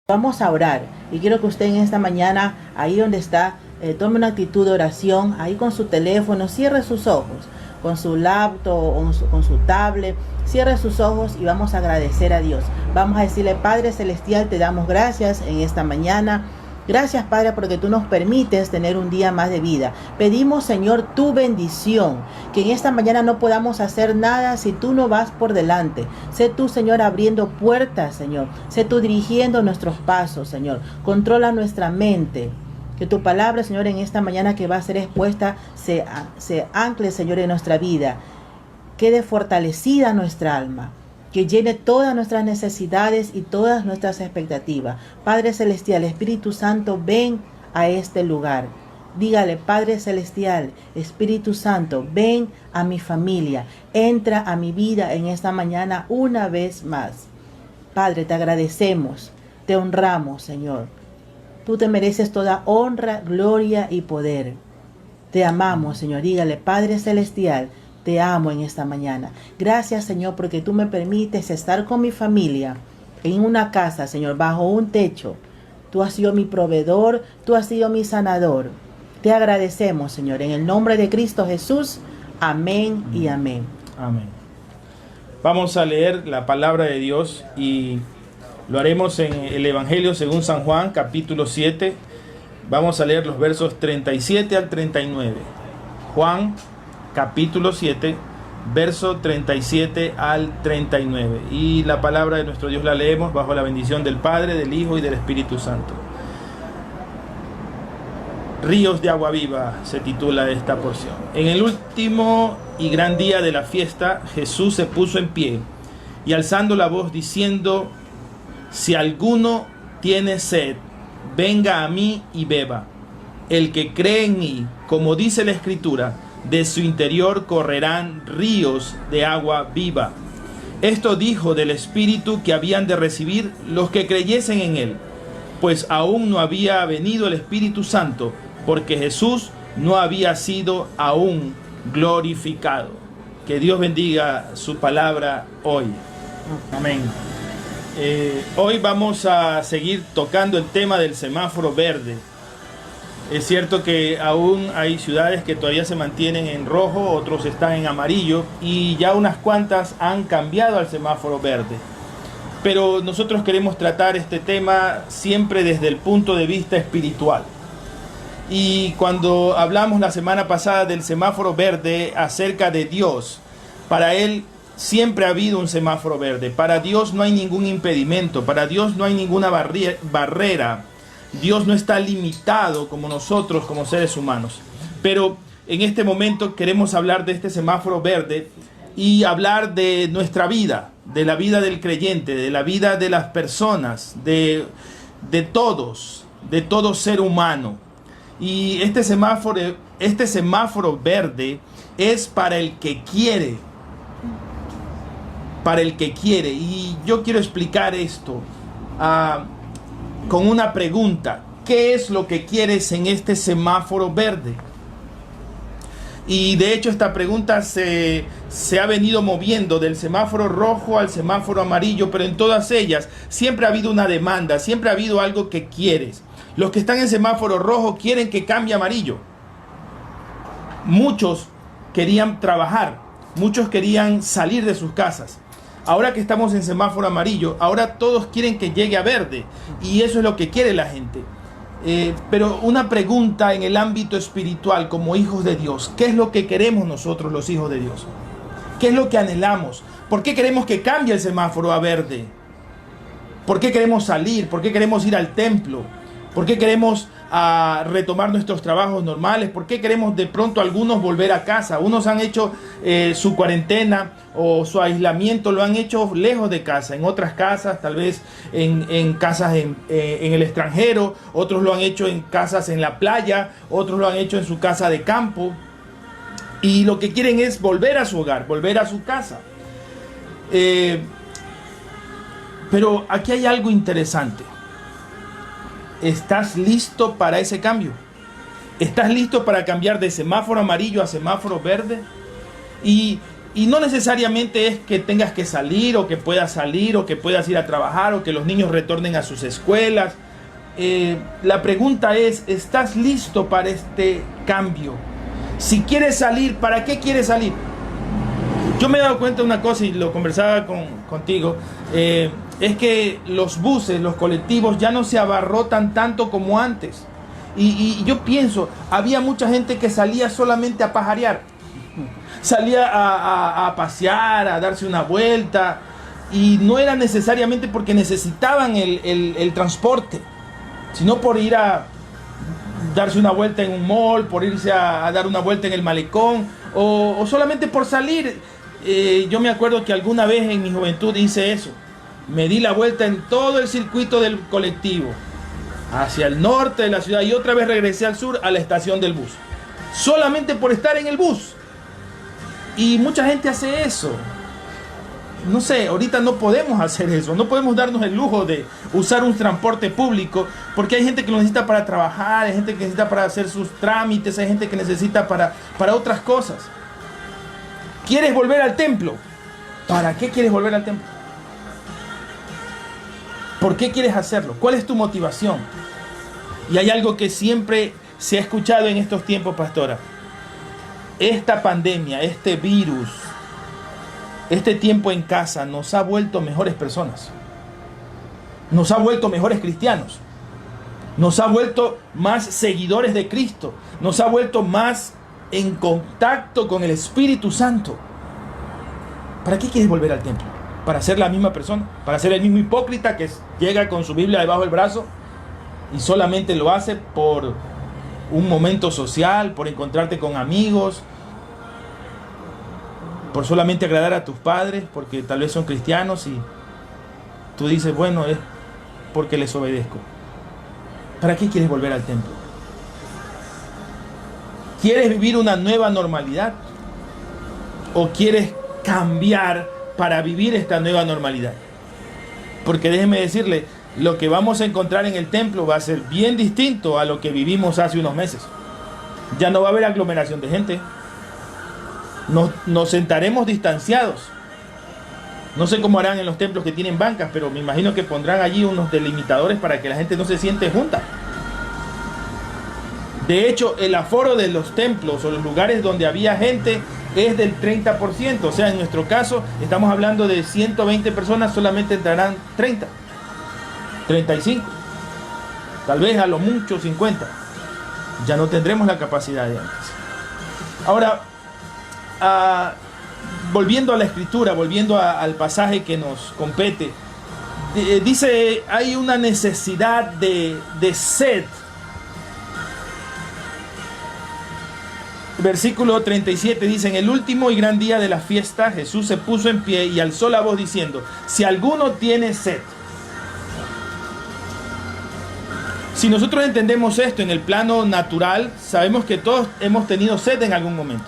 Vamos a orar y quiero que usted en esta mañana, ahí donde está, tome una actitud de oración, ahí con su teléfono, cierre sus ojos, con su laptop o con su tablet, cierre sus ojos y vamos a agradecer a Dios. Vamos a decirle: Padre Celestial, te damos gracias en esta mañana. Gracias, Padre, porque tú nos permites tener un día más de vida. Pedimos, Señor, tu bendición, que en esta mañana no podamos hacer nada si tú no vas por delante. Sé tú, Señor, abriendo puertas, Señor. Sé tú dirigiendo nuestros pasos, Señor. Controla nuestra mente. Que tu palabra, Señor, en esta mañana que va a ser expuesta, se ancle, Señor, en nuestra vida. Quede fortalecida nuestra alma. Que llene todas nuestras necesidades y todas nuestras expectativas. Padre Celestial, Espíritu Santo, ven a este lugar. Dígale: Padre Celestial, Espíritu Santo, ven a mi familia. Entra a mi vida en esta mañana una vez más. Padre, te agradecemos, te honramos, Señor. Tú te mereces toda honra, gloria y poder. Te amamos, Señor. Dígale: Padre Celestial, te amo en esta mañana. Gracias, Señor, porque tú me permites estar con mi familia en una casa, Señor, bajo un techo. Tú has sido mi proveedor, tú has sido mi sanador. Te agradecemos, Señor, en el nombre de Cristo Jesús. Amén y amén. Amén. Vamos a leer la palabra de Dios y lo haremos en el Evangelio según San Juan, capítulo 7. Vamos a leer los versos 37 al 39. Juan capítulo 7, verso 37 al 39. Y la palabra de nuestro Dios la leemos bajo la bendición del Padre, del Hijo y del Espíritu Santo. Ríos de agua viva se titula esta porción. En el último y gran día de la fiesta, Jesús se puso en pie y alzando la voz diciendo: si alguno tiene sed, venga a mí y beba. El que cree en mí, como dice la Escritura, de su interior correrán ríos de agua viva. Esto dijo del Espíritu que habían de recibir los que creyesen en él, pues aún no había venido el Espíritu Santo, porque Jesús no había sido aún glorificado. Que Dios bendiga su palabra hoy. Amén. Hoy vamos a seguir tocando el tema del semáforo verde. Es cierto que aún hay ciudades que todavía se mantienen en rojo, otros están en amarillo y ya unas cuantas han cambiado al semáforo verde. Pero nosotros queremos tratar este tema siempre desde el punto de vista espiritual. Y cuando hablamos la semana pasada del semáforo verde acerca de Dios, para Él siempre ha habido un semáforo verde. Para Dios no hay ningún impedimento, para Dios no hay ninguna barrera. Dios no está limitado como nosotros, como seres humanos. Pero en este momento queremos hablar de este semáforo verde y hablar de nuestra vida, de la vida del creyente, de la vida de las personas, de todos, de todo ser humano. Y este semáforo verde es para el que quiere. Para el que quiere. Y yo quiero explicar esto con una pregunta: ¿qué es lo que quieres en este semáforo verde? Y de hecho esta pregunta se ha venido moviendo del semáforo rojo al semáforo amarillo, pero en todas ellas siempre ha habido una demanda, siempre ha habido algo que quieres. Los que están en semáforo rojo quieren que cambie a amarillo. Muchos querían trabajar, muchos querían salir de sus casas. Ahora que estamos en semáforo amarillo, ahora todos quieren que llegue a verde. Y eso es lo que quiere la gente. Pero una pregunta en el ámbito espiritual como hijos de Dios: ¿qué es lo que queremos nosotros los hijos de Dios? ¿Qué es lo que anhelamos? ¿Por qué queremos que cambie el semáforo a verde? ¿Por qué queremos salir? ¿Por qué queremos ir al templo? ¿Por qué queremos retomar nuestros trabajos normales? ¿Por qué queremos de pronto algunos volver a casa? Unos han hecho su cuarentena o su aislamiento, lo han hecho lejos de casa, en otras casas, tal vez en casas en el extranjero. Otros lo han hecho en casas en la playa, otros lo han hecho en su casa de campo. Y lo que quieren es volver a su hogar, volver a su casa. Pero aquí hay algo interesante. ¿Estás listo para ese cambio? ¿Estás listo para cambiar de semáforo amarillo a semáforo verde? Y Y no necesariamente es que tengas que salir o que puedas ir a trabajar o que los niños retornen a sus escuelas. La pregunta es, ¿estás listo para este cambio? Si quieres salir, ¿para qué quieres salir? Yo me he dado cuenta de una cosa y lo conversaba contigo, es que los buses, los colectivos ya no se abarrotan tanto como antes. Y yo pienso, había mucha gente que salía solamente a pajarear, salía a pasear, a darse una vuelta, y no era necesariamente porque necesitaban el transporte, sino por ir a darse una vuelta en un mall, por irse a dar una vuelta en el malecón, o solamente por salir. Yo me acuerdo que alguna vez en mi juventud hice eso. Me di la vuelta en todo el circuito del colectivo, hacia el norte de la ciudad, y otra vez regresé al sur, a la estación del bus, solamente por estar en el bus. Y mucha gente hace eso. No sé, ahorita no podemos hacer eso, no podemos darnos el lujo de usar un transporte público, porque hay gente que lo necesita para trabajar, hay gente que necesita para hacer sus trámites, hay gente que necesita para otras cosas. ¿Quieres volver al templo? ¿Para qué quieres volver al templo? ¿Por qué quieres hacerlo? ¿Cuál es tu motivación? Y hay algo que siempre se ha escuchado en estos tiempos, pastora. Esta pandemia, este virus, este tiempo en casa nos ha vuelto mejores personas. Nos ha vuelto mejores cristianos. Nos ha vuelto más seguidores de Cristo. Nos ha vuelto más en contacto con el Espíritu Santo. ¿Para qué quieres volver al templo? ¿Para ser la misma persona? ¿Para ser el mismo hipócrita que llega con su Biblia debajo del brazo y solamente lo hace por un momento social, por encontrarte con amigos, por solamente agradar a tus padres, porque tal vez son cristianos y tú dices, bueno, es porque les obedezco? ¿Para qué quieres volver al templo? ¿Quieres vivir una nueva normalidad? ¿O quieres cambiar para vivir esta nueva normalidad? Porque déjeme decirle, lo que vamos a encontrar en el templo va a ser bien distinto a lo que vivimos hace unos meses. Ya no va a haber aglomeración de gente. Nos sentaremos distanciados. No sé cómo harán en los templos que tienen bancas, pero me imagino que pondrán allí unos delimitadores para que la gente no se siente junta. De hecho, el aforo de los templos o los lugares donde había gente es del 30%. O sea, en nuestro caso, estamos hablando de 120 personas, solamente entrarán 30, 35, tal vez a lo mucho 50. Ya no tendremos la capacidad de antes. Ahora, volviendo a la escritura, volviendo al pasaje que nos compete, dice, hay una necesidad de sed. Versículo 37 dice, en el último y gran día de la fiesta, Jesús se puso en pie y alzó la voz diciendo, si alguno tiene sed. Si nosotros entendemos esto en el plano natural, sabemos que todos hemos tenido sed en algún momento.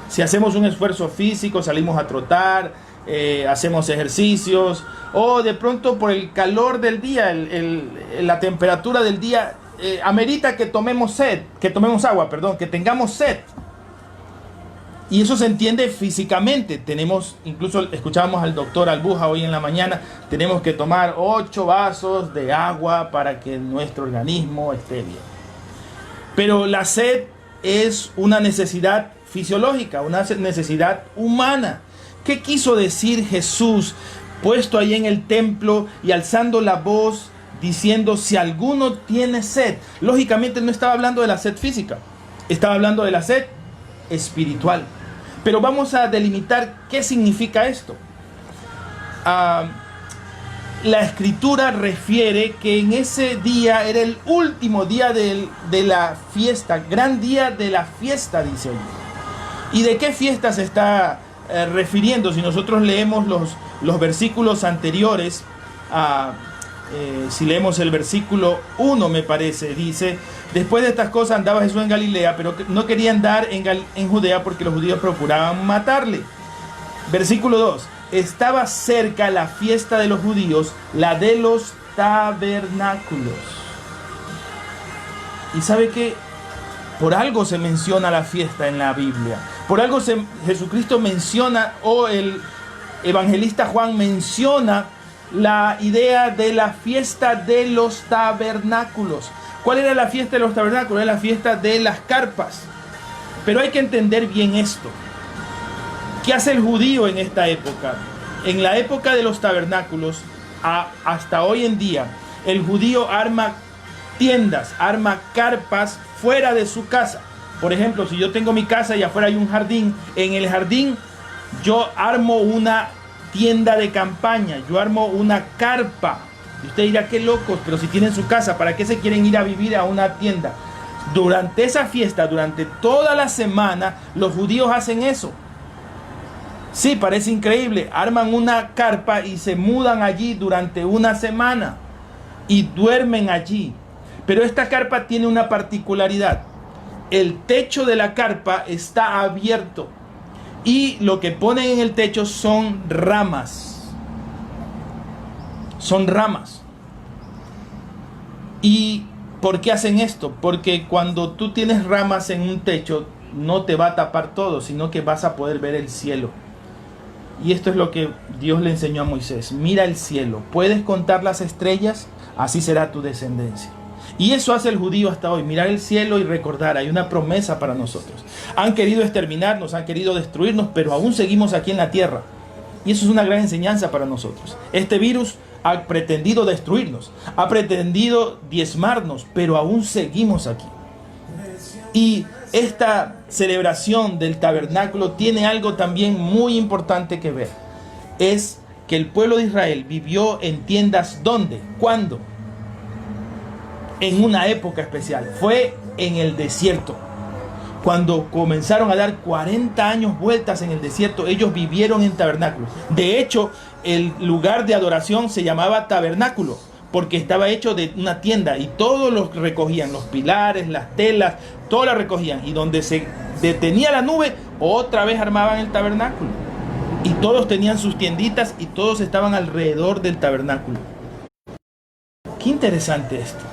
Si hacemos un esfuerzo físico, salimos a trotar, hacemos ejercicios, o de pronto por el calor del día, la temperatura del día, amerita que tomemos agua, que tengamos sed. Y eso se entiende físicamente. Incluso escuchábamos al doctor Albuja hoy en la mañana, tenemos que tomar 8 vasos de agua para que nuestro organismo esté bien. Pero la sed es una necesidad fisiológica, una necesidad humana. ¿Qué quiso decir Jesús puesto ahí en el templo y alzando la voz diciendo si alguno tiene sed? Lógicamente no estaba hablando de la sed física, estaba hablando de la sed espiritual. Pero vamos a delimitar qué significa esto. La escritura refiere que en ese día era el último día de la fiesta, gran día de la fiesta, dice allí. ¿Y de qué fiesta se está refiriendo? Si nosotros leemos los versículos anteriores, si leemos el versículo 1, me parece, dice, después de estas cosas andaba Jesús en Galilea, pero no quería andar en Judea porque los judíos procuraban matarle. Versículo 2, estaba cerca la fiesta de los judíos, la de los tabernáculos. Y sabe que por algo se menciona la fiesta en la Biblia, Por algo Jesucristo menciona, o el evangelista Juan menciona, la idea de la fiesta de los tabernáculos. ¿Cuál era la fiesta de los tabernáculos? Era la fiesta de las carpas. Pero hay que entender bien esto. ¿Qué hace el judío en esta época? En la época de los tabernáculos, hasta hoy en día, el judío arma tiendas, arma carpas fuera de su casa. Por ejemplo, si yo tengo mi casa y afuera hay un jardín, en el jardín yo armo una tienda de campaña, yo armo una carpa. Y usted dirá, qué locos, pero si tienen su casa, ¿para qué se quieren ir a vivir a una tienda? Durante esa fiesta, durante toda la semana, los judíos hacen eso. Sí, parece increíble, arman una carpa y se mudan allí durante una semana y duermen allí. Pero esta carpa tiene una particularidad. El techo de la carpa está abierto y lo que ponen en el techo son ramas. Son ramas. ¿Y por qué hacen esto? Porque cuando tú tienes ramas en un techo, no te va a tapar todo, sino que vas a poder ver el cielo. Y esto es lo que Dios le enseñó a Moisés. Mira el cielo. ¿Puedes contar las estrellas? Así será tu descendencia. Y eso hace el judío hasta hoy. Mirar el cielo y recordar. Hay una promesa para nosotros. Han querido exterminarnos, han querido destruirnos, pero aún seguimos aquí en la tierra. Y eso es una gran enseñanza para nosotros. Este virus ha pretendido destruirnos, ha pretendido diezmarnos, pero aún seguimos aquí. Y esta celebración del tabernáculo tiene algo también muy importante que ver. Es que el pueblo de Israel vivió en tiendas, ¿dónde? ¿Cuándo? En una época especial. Fue en el desierto. Cuando comenzaron a dar 40 años vueltas en el desierto, ellos vivieron en tabernáculos. De hecho, el lugar de adoración se llamaba tabernáculo, porque estaba hecho de una tienda y todos los recogían, los pilares, las telas, todo lo recogían. Y donde se detenía la nube, otra vez armaban el tabernáculo. Y todos tenían sus tienditas y todos estaban alrededor del tabernáculo. Qué interesante esto.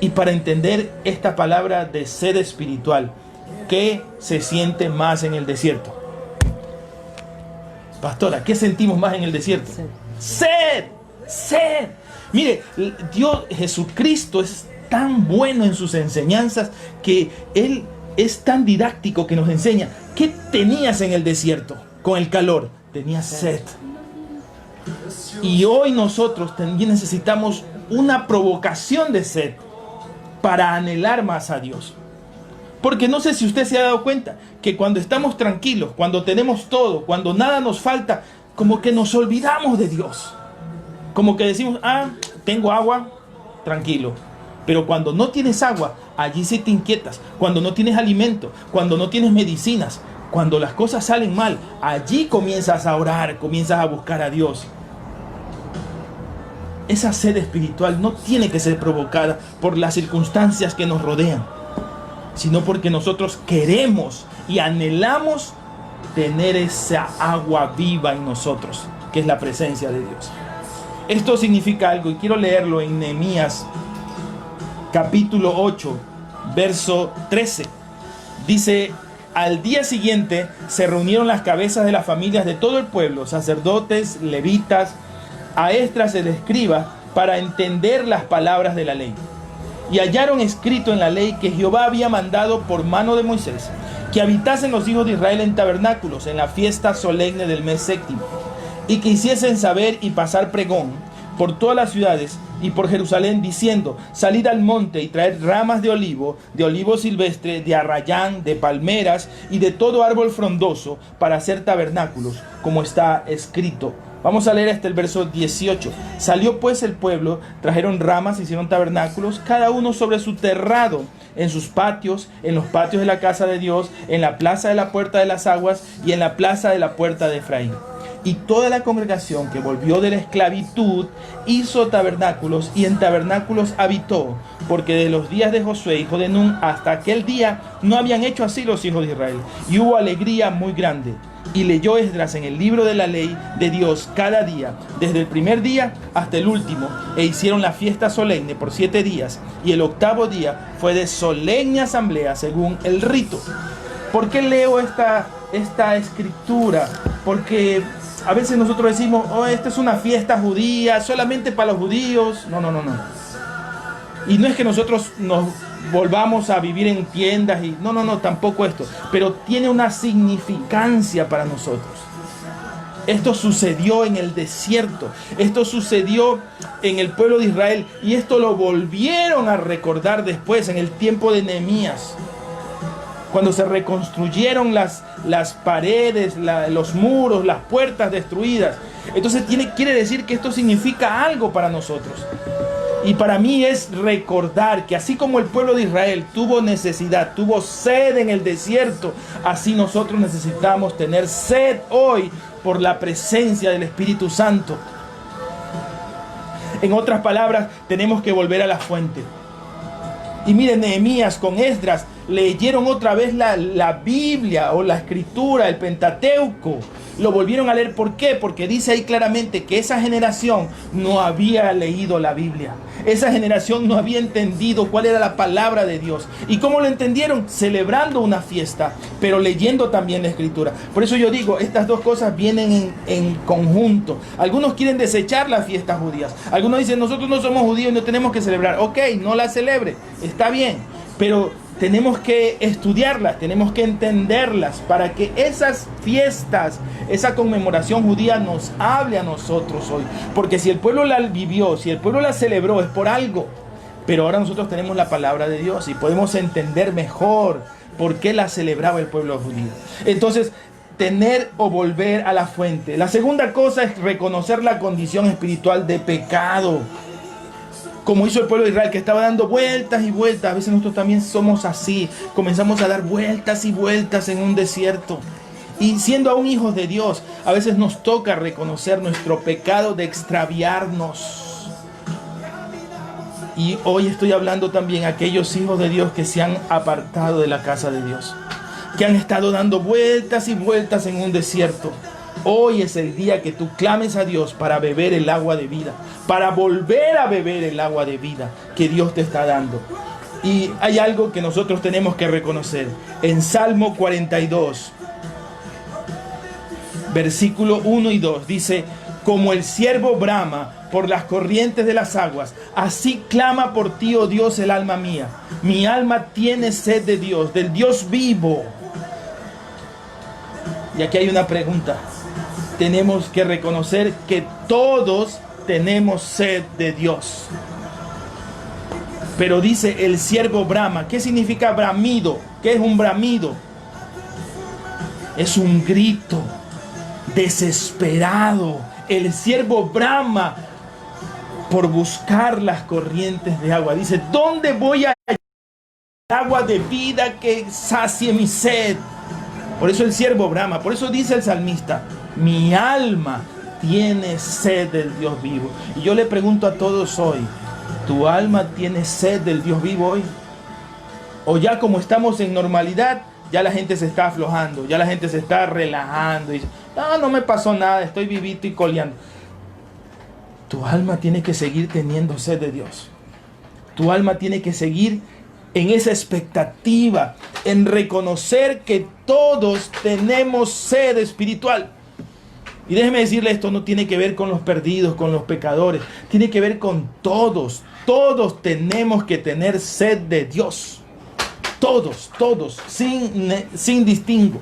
Y para entender esta palabra de sed espiritual, ¿qué se siente más en el desierto? Pastora, ¿qué sentimos más en el desierto? ¡Sed! ¡Sed! Mire, Dios, Jesucristo es tan bueno en sus enseñanzas que Él es tan didáctico que nos enseña. ¿Qué tenías en el desierto con el calor? Tenías sed. Y hoy nosotros también necesitamos una provocación de sed para anhelar más a Dios. Porque no sé si usted se ha dado cuenta que cuando estamos tranquilos, cuando tenemos todo, cuando nada nos falta, como que nos olvidamos de Dios. Como que decimos, tengo agua, tranquilo. Pero cuando no tienes agua, allí sí te inquietas. Cuando no tienes alimento, cuando no tienes medicinas, cuando las cosas salen mal, allí comienzas a orar, comienzas a buscar a Dios. Esa sed espiritual no tiene que ser provocada por las circunstancias que nos rodean, sino porque nosotros queremos y anhelamos tener esa agua viva en nosotros, que es la presencia de Dios. Esto significa algo, y quiero leerlo en Nehemías capítulo 8, verso 13. Dice: al día siguiente se reunieron las cabezas de las familias de todo el pueblo, sacerdotes, levitas, a Esdras el escriba, para entender las palabras de la ley. Y hallaron escrito en la ley que Jehová había mandado por mano de Moisés que habitasen los hijos de Israel en tabernáculos en la fiesta solemne del mes séptimo, y que hiciesen saber y pasar pregón por todas las ciudades y por Jerusalén, diciendo: salid al monte y traed ramas de olivo silvestre, de arrayán, de palmeras y de todo árbol frondoso para hacer tabernáculos, como está escrito. Vamos a leer hasta el verso 18. Salió pues el pueblo, trajeron ramas, hicieron tabernáculos, cada uno sobre su terrado, en sus patios, en los patios de la casa de Dios, en la plaza de la puerta de las aguas y en la plaza de la puerta de Efraín. Y toda la congregación que volvió de la esclavitud hizo tabernáculos, y en tabernáculos habitó, porque de los días de Josué, hijo de Nun, hasta aquel día no habían hecho así los hijos de Israel. Y hubo alegría muy grande. Y leyó Esdras en el libro de la ley de Dios cada día, desde el primer día hasta el último, e hicieron la fiesta solemne por 7 días, y el 8º día fue de solemne asamblea según el rito. ¿Por qué leo esta escritura? Porque a veces nosotros decimos, oh, esta es una fiesta judía, solamente para los judíos. No. Y no es que nosotros nos volvamos a vivir en tiendas y no, tampoco esto. Pero tiene una significancia para nosotros. Esto sucedió en el desierto, esto sucedió en el pueblo de Israel y esto lo volvieron a recordar después en el tiempo de Nehemías. Cuando se reconstruyeron las paredes, los muros, las puertas destruidas. Entonces quiere decir que esto significa algo para nosotros. Y para mí es recordar que así como el pueblo de Israel tuvo necesidad, tuvo sed en el desierto, así nosotros necesitamos tener sed hoy por la presencia del Espíritu Santo. En otras palabras, tenemos que volver a la fuente. Y miren, Nehemías con Esdras leyeron otra vez la Biblia o la Escritura, el Pentateuco. Lo volvieron a leer. ¿Por qué? Porque dice ahí claramente que esa generación no había leído la Biblia. Esa generación no había entendido cuál era la palabra de Dios. ¿Y cómo lo entendieron? Celebrando una fiesta, pero leyendo también la Escritura. Por eso yo digo, estas dos cosas vienen en conjunto. Algunos quieren desechar las fiestas judías. Algunos dicen, nosotros no somos judíos y no tenemos que celebrar. Ok, no la celebre, está bien, pero tenemos que estudiarlas, tenemos que entenderlas para que esas fiestas, esa conmemoración judía nos hable a nosotros hoy. Porque si el pueblo la vivió, si el pueblo la celebró, es por algo. Pero ahora nosotros tenemos la palabra de Dios y podemos entender mejor por qué la celebraba el pueblo judío. Entonces, tener o volver a la fuente. La segunda cosa es reconocer la condición espiritual de pecado. Como hizo el pueblo de Israel, que estaba dando vueltas y vueltas. A veces nosotros también somos así. Comenzamos a dar vueltas y vueltas en un desierto. Y siendo aún hijos de Dios, a veces nos toca reconocer nuestro pecado de extraviarnos. Y hoy estoy hablando también a aquellos hijos de Dios que se han apartado de la casa de Dios, que han estado dando vueltas y vueltas en un desierto. Hoy es el día que tú clames a Dios para beber el agua de vida, para volver a beber el agua de vida que Dios te está dando. Y hay algo que nosotros tenemos que reconocer. En Salmo 42, versículo 1 y 2, dice: como el ciervo brama por las corrientes de las aguas, así clama por ti, oh Dios, el alma mía. Mi alma tiene sed de Dios, del Dios vivo. Y aquí hay una pregunta. Tenemos que reconocer que todos tenemos sed de Dios. Pero dice el siervo brama. ¿Qué significa bramido? ¿Qué es un bramido? Es un grito desesperado. El siervo brama por buscar las corrientes de agua. Dice, ¿dónde voy a hallar agua de vida que sacie mi sed? Por eso el siervo brama. Por eso dice el salmista, mi alma tiene sed del Dios vivo. Y yo le pregunto a todos hoy, ¿tu alma tiene sed del Dios vivo hoy? O ya como estamos en normalidad, ya la gente se está aflojando, ya la gente se está relajando y dice, no me pasó nada, estoy vivito y coleando. Tu alma tiene que seguir teniendo sed de Dios. Tu alma tiene que seguir en esa expectativa, en reconocer que todos tenemos sed espiritual. Y déjeme decirle, esto no tiene que ver con los perdidos, con los pecadores. Tiene que ver con todos. Todos tenemos que tener sed de Dios. Todos, sin distingo.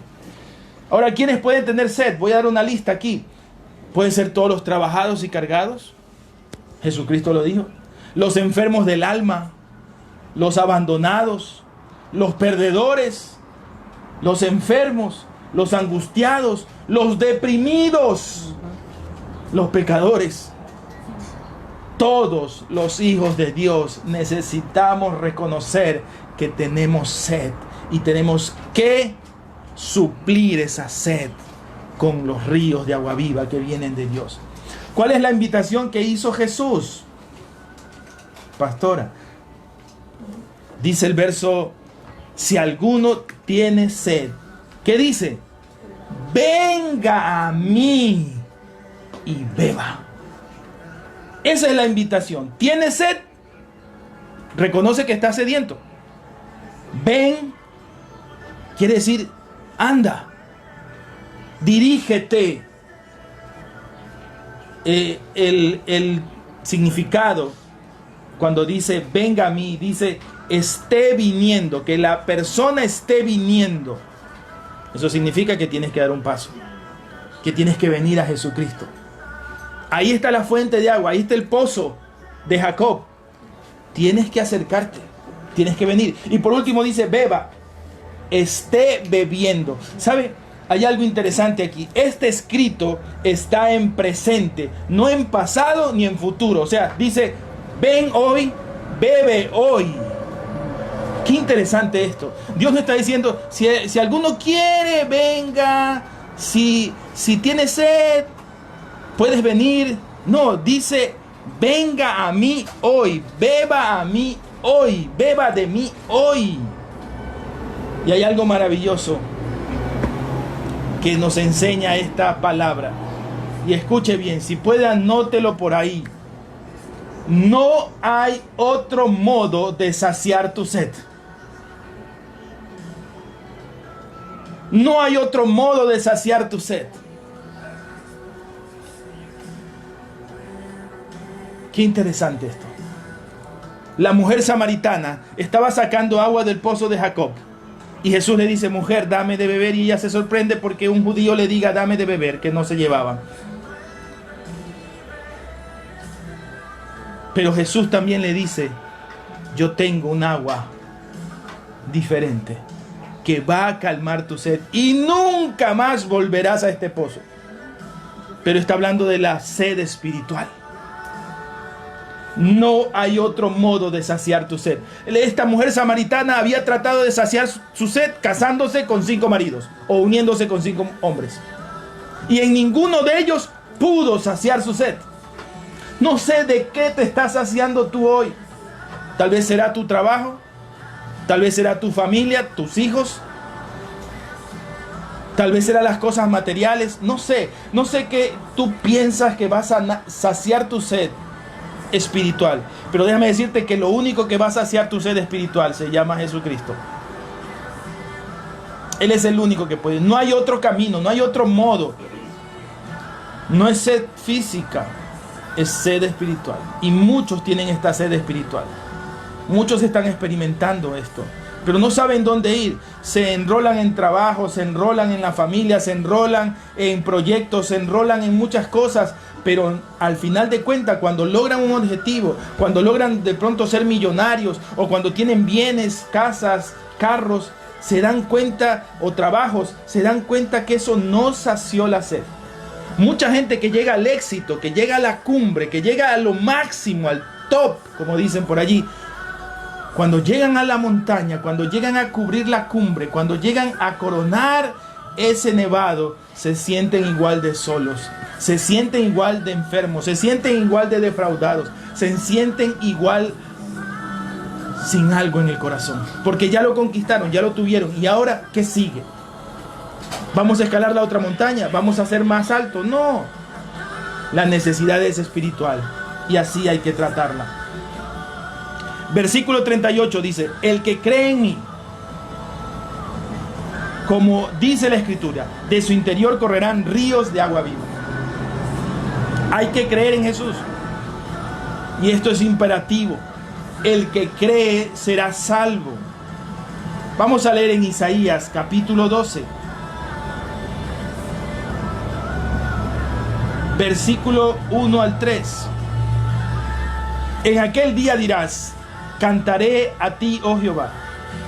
Ahora, ¿quiénes pueden tener sed? Voy a dar una lista aquí. Pueden ser todos los trabajados y cargados. Jesucristo lo dijo. Los enfermos del alma, los abandonados, los perdedores, los enfermos, los angustiados, los deprimidos, los pecadores. Todos los hijos de Dios necesitamos reconocer que tenemos sed y tenemos que suplir esa sed con los ríos de agua viva que vienen de Dios. ¿Cuál es la invitación que hizo Jesús? Pastora, dice el verso, si alguno tiene sed, ¿qué dice? Venga a mí y beba. Esa es la invitación. ¿Tiene sed? Reconoce que está sediento. Ven, quiere decir, anda, dirígete. El significado cuando dice venga a mí, dice esté viniendo, que la persona esté viniendo. Eso significa que tienes que dar un paso, que tienes que venir a Jesucristo. Ahí está la fuente de agua, ahí está el pozo de Jacob. Tienes que acercarte, tienes que venir. Y por último dice beba, esté bebiendo. ¿Sabe? Hay algo interesante aquí. Este escrito está en presente, no en pasado ni en futuro. O sea, dice, ven hoy, bebe hoy. Qué interesante esto. Dios no está diciendo, si alguno quiere, venga. Si tiene sed, puedes venir. No, dice, venga a mí hoy, beba a mí hoy, beba de mí hoy. Y hay algo maravilloso que nos enseña esta palabra. Y escuche bien, si puede anótelo por ahí. No hay otro modo de saciar tu sed. No hay otro modo de saciar tu sed. Qué interesante esto. La mujer samaritana estaba sacando agua del pozo de Jacob. Y Jesús le dice, mujer, dame de beber. Y ella se sorprende porque un judío le diga, dame de beber, que no se llevaban. Pero Jesús también le dice, yo tengo un agua diferente que va a calmar tu sed y nunca más volverás a este pozo. Pero está hablando de la sed espiritual. No hay otro modo de saciar tu sed. Esta mujer samaritana había tratado de saciar su sed casándose con 5 maridos o uniéndose con 5 hombres. Y en ninguno de ellos pudo saciar su sed. No sé de qué te estás saciando tú hoy. Tal vez será tu trabajo. Tal vez será tu familia, tus hijos. Tal vez serán las cosas materiales. No sé qué tú piensas que vas a saciar tu sed espiritual, pero déjame decirte que lo único que va a saciar tu sed espiritual se llama Jesucristo. Él es el único que puede. No hay otro camino, no hay otro modo. No es sed física, es sed espiritual. Y muchos tienen esta sed espiritual. Muchos están experimentando esto, pero no saben dónde ir. Se enrolan en trabajo, se enrolan en la familia, se enrolan en proyectos, se enrolan en muchas cosas. Pero al final de cuentas, cuando logran un objetivo, cuando logran de pronto ser millonarios, o cuando tienen bienes, casas, carros, se dan cuenta, o trabajos, se dan cuenta que eso no sació la sed. Mucha gente que llega al éxito, que llega a la cumbre, que llega a lo máximo, al top, como dicen por allí, cuando llegan a la montaña, cuando llegan a cubrir la cumbre, cuando llegan a coronar ese nevado, se sienten igual de solos, se sienten igual de enfermos, se sienten igual de defraudados, se sienten igual sin algo en el corazón, porque ya lo conquistaron, ya lo tuvieron. ¿Y ahora qué sigue? ¿Vamos a escalar la otra montaña? ¿Vamos a ser más alto? No. La necesidad es espiritual y así hay que tratarla. Versículo 38 dice, el que cree en mí, como dice la Escritura, de su interior correrán ríos de agua viva. Hay que creer en Jesús. Y esto es imperativo. El que cree será salvo. Vamos a leer en Isaías capítulo 12. Versículo 1 al 3. En aquel día dirás, cantaré a ti, oh Jehová,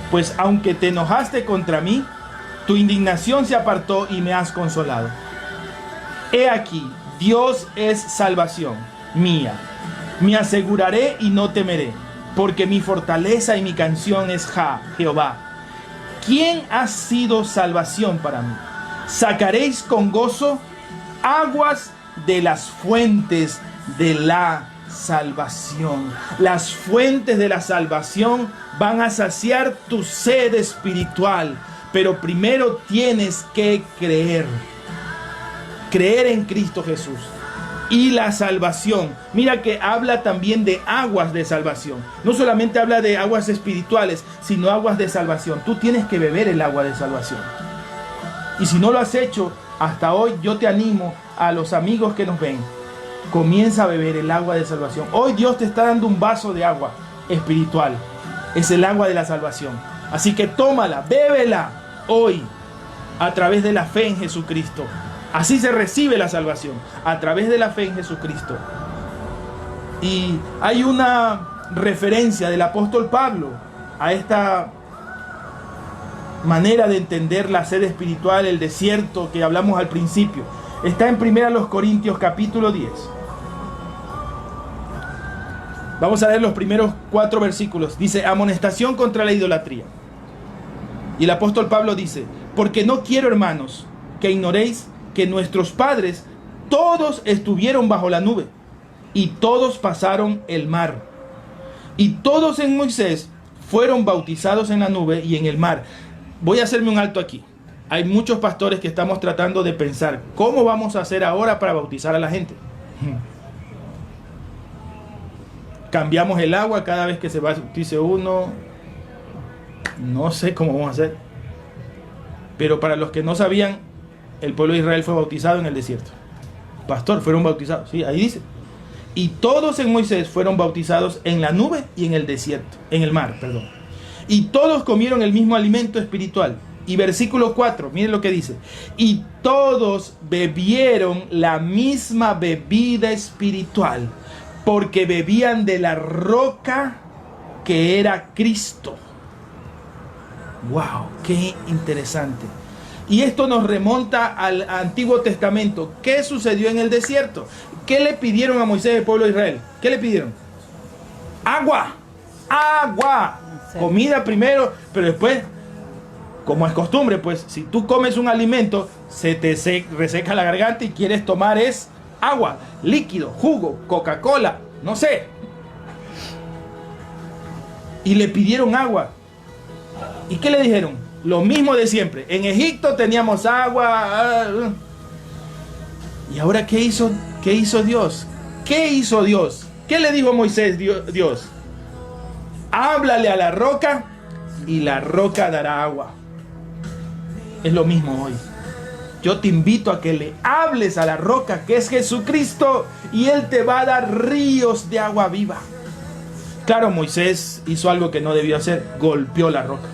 pues aunque te enojaste contra mí, tu indignación se apartó y me has consolado. He aquí, Dios es salvación mía. Me aseguraré y no temeré, porque mi fortaleza y mi canción es Jehová. ¿Quién ha sido salvación para mí? Sacaréis con gozo aguas de las fuentes de la salvación. Las fuentes de la salvación van a saciar tu sed espiritual, pero primero tienes que creer. Creer en Cristo Jesús. Y la salvación, mira que habla también de aguas de salvación. No solamente habla de aguas espirituales, sino aguas de salvación. Tú tienes que beber el agua de salvación. Y si no lo has hecho hasta hoy, yo te animo a los amigos que nos ven. Comienza a beber el agua de salvación. Hoy Dios te está dando un vaso de agua espiritual. Es el agua de la salvación. Así que tómala, bébela hoy a través de la fe en Jesucristo. Así se recibe la salvación, a través de la fe en Jesucristo. Y hay una referencia del apóstol Pablo a esta manera de entender la sed espiritual, el desierto que hablamos al principio. Está en 1 Corintios capítulo 10. Vamos a leer los primeros 4 versículos. Dice: amonestación contra la idolatría. Y el apóstol Pablo dice: porque no quiero, hermanos, que ignoréis que nuestros padres todos estuvieron bajo la nube, y todos pasaron el mar, y todos en Moisés fueron bautizados en la nube y en el mar. Voy a hacerme un alto aquí. Hay muchos pastores que estamos tratando de pensar cómo vamos a hacer ahora para bautizar a la gente. Cambiamos el agua cada vez que se bautice uno. No sé cómo vamos a hacer. Pero para los que no sabían, el pueblo de Israel fue bautizado en el desierto. Pastor, fueron bautizados. Sí, ahí dice. Y todos en Moisés fueron bautizados en la nube y en el desierto. En el mar, perdón. Y todos comieron el mismo alimento espiritual. Y versículo 4, miren lo que dice. Y todos bebieron la misma bebida espiritual, porque bebían de la roca que era Cristo. ¡Wow! ¡Qué interesante! Y esto nos remonta al Antiguo Testamento. ¿Qué sucedió en el desierto? ¿Qué le pidieron a Moisés el pueblo de Israel? ¿Qué le pidieron? ¡Agua! ¡Agua! Comida primero, pero después, como es costumbre, pues si tú comes un alimento, se te reseca la garganta y quieres tomar es agua, líquido, jugo, Coca-Cola, no sé. Y le pidieron agua. ¿Y qué le dijeron? Lo mismo de siempre. En Egipto teníamos agua. ¿Y ahora qué hizo Dios? ¿Qué hizo Dios? ¿Qué le dijo a Moisés Dios? Háblale a la roca y la roca dará agua. Es lo mismo hoy. Yo te invito a que le hables a la roca, que es Jesucristo, y Él te va a dar ríos de agua viva. Claro, Moisés hizo algo que no debió hacer, golpeó la roca.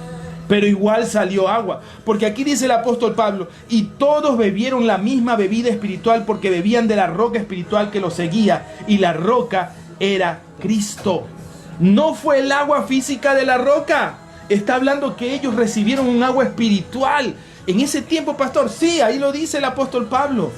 Pero igual salió agua, porque aquí dice el apóstol Pablo: y todos bebieron la misma bebida espiritual, porque bebían de la roca espiritual que los seguía, y la roca era Cristo. No fue el agua física de la roca. Está hablando que ellos recibieron un agua espiritual. En ese tiempo, pastor, sí, ahí lo dice el apóstol Pablo.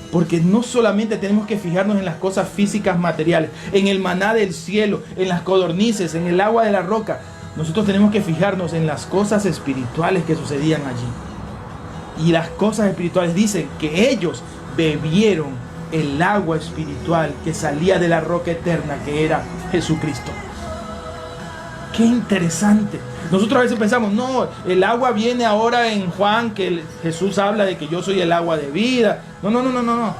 Porque no solamente tenemos que fijarnos en las cosas físicas materiales, en el maná del cielo, en las codornices, en el agua de la roca. Nosotros tenemos que fijarnos en las cosas espirituales que sucedían allí. Y las cosas espirituales dicen que ellos bebieron el agua espiritual que salía de la roca eterna, que era Jesucristo. ¡Qué interesante! Nosotros a veces pensamos, no, el agua viene ahora en Juan, que Jesús habla de que yo soy el agua de vida. No.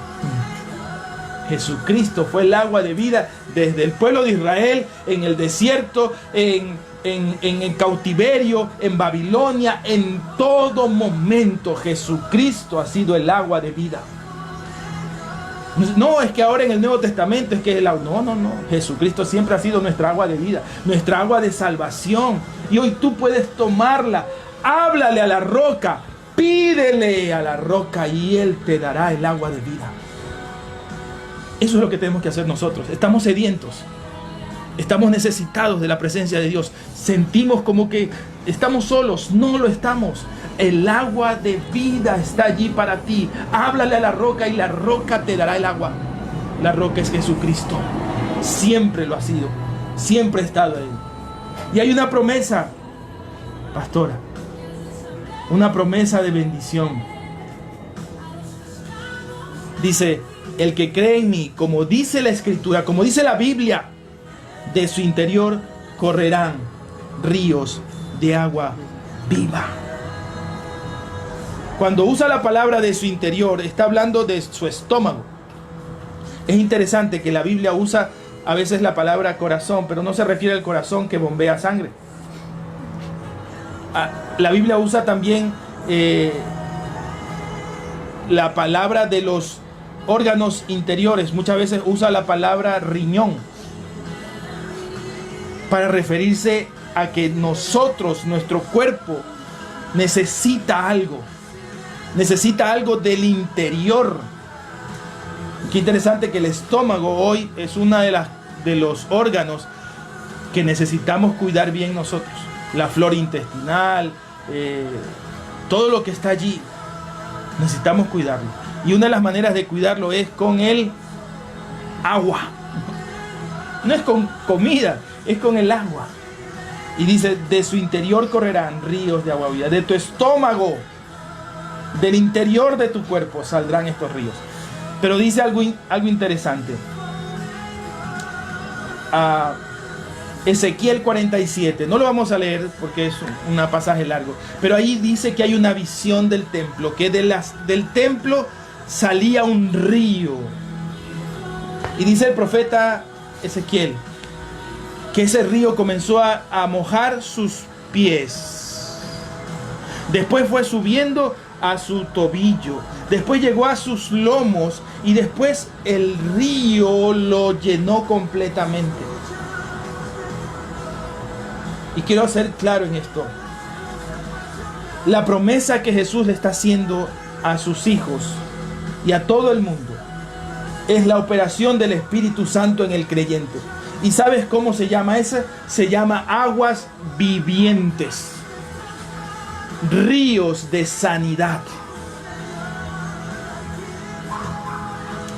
Jesucristo fue el agua de vida desde el pueblo de Israel, en el desierto, en el cautiverio, en Babilonia, en todo momento Jesucristo ha sido el agua de vida. No, es que ahora en el Nuevo Testamento es que el agua. No. Jesucristo siempre ha sido nuestra agua de vida, nuestra agua de salvación. Y hoy tú puedes tomarla. Háblale a la roca, pídele a la roca y Él te dará el agua de vida. Eso es lo que tenemos que hacer nosotros. Estamos sedientos. Estamos necesitados de la presencia de Dios. Sentimos como que estamos solos. No lo estamos. El agua de vida está allí para ti. Háblale a la roca y la roca te dará el agua. La roca es Jesucristo. Siempre lo ha sido. Siempre ha estado ahí. Y hay una promesa, pastora. Una promesa de bendición. Dice: el que cree en mí, como dice la Escritura, como dice la Biblia, de su interior correrán ríos de agua viva. Cuando usa la palabra de su interior, está hablando de su estómago. Es interesante que la Biblia usa a veces la palabra corazón, pero no se refiere al corazón que bombea sangre. La Biblia usa también la palabra de los órganos interiores. Muchas veces usa la palabra riñón para referirse a que nosotros, nuestro cuerpo, necesita algo del interior. Qué interesante que el estómago hoy es una de los órganos que necesitamos cuidar bien nosotros. La flora intestinal, todo lo que está allí, necesitamos cuidarlo. Y una de las maneras de cuidarlo es con el agua. No es con comida, es con el agua. Y dice, de su interior correrán ríos de agua viva. De tu estómago, del interior de tu cuerpo saldrán estos ríos. Pero dice algo interesante. Ezequiel 47. No lo vamos a leer porque es un pasaje largo. Pero ahí dice que hay una visión del templo. Que del templo salía un río. Y dice el profeta Ezequiel que ese río comenzó a mojar sus pies. Después fue subiendo a su tobillo. Después llegó a sus lomos. Y después el río lo llenó completamente. Y quiero ser claro en esto. La promesa que Jesús le está haciendo a sus hijos y a todo el mundo es la operación del Espíritu Santo en el creyente. ¿Y sabes cómo se llama esa? Se llama aguas vivientes. Ríos de sanidad.